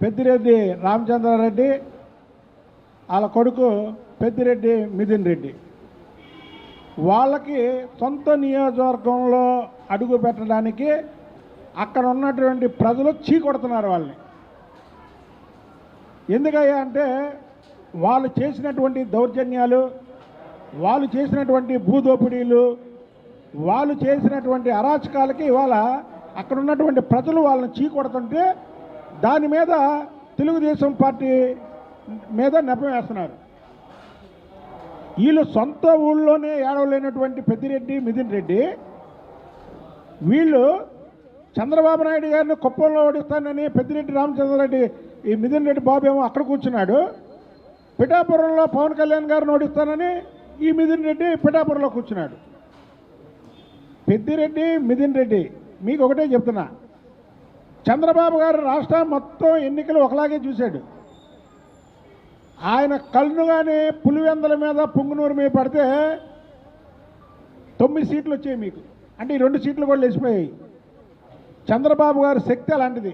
పెద్దిరెడ్డి రామచంద్రారెడ్డి, వాళ్ళ కొడుకు పెద్దిరెడ్డి మిథున్ రెడ్డి. వాళ్ళకి సొంత నియోజకవర్గంలో అడుగు పెట్టడానికి అక్కడ ఉన్నటువంటి ప్రజలు చీకొడుతున్నారు వాళ్ళని. ఎందుకయ్యా అంటే వాళ్ళు చేసినటువంటి దౌర్జన్యాలు, వాళ్ళు చేసినటువంటి భూదోపిడీలు, వాళ్ళు చేసినటువంటి అరాచకాలకి ఇవాళ అక్కడ ఉన్నటువంటి ప్రజలు వాళ్ళని చీకొడుతుంటే దాని మీద తెలుగుదేశం పార్టీ మీద నెపం వేస్తున్నారు. వీళ్ళు సొంత ఊళ్ళోనే ఏడవలేనటువంటి పెద్దిరెడ్డి మిథున్ రెడ్డి వీళ్ళు చంద్రబాబు నాయుడు గారిని కుప్పంలో ఓడిస్తానని పెద్దిరెడ్డి రామచంద్రారెడ్డి ఈ మిథున్ రెడ్డి బాబు ఏమో అక్కడ కూర్చున్నాడు. పిఠాపురంలో పవన్ కళ్యాణ్ గారిని ఓడిస్తానని ఈ మిథున్ రెడ్డి పిఠాపురంలో కూర్చున్నాడు. పెద్దిరెడ్డి మిథున్ రెడ్డి మీకు ఒకటే చెప్తున్నా, చంద్రబాబు గారు రాష్ట్రం మొత్తం ఎన్నికలు ఒకలాగే చూశాడు. ఆయన కళ్ళుగానే పులివెందల మీద పుంగునూరు మీద పడితే 9 సీట్లు వచ్చాయి మీకు, అంటే ఈ 2 సీట్లు కూడా లేచిపోయాయి. చంద్రబాబు గారి శక్తి అలాంటిది.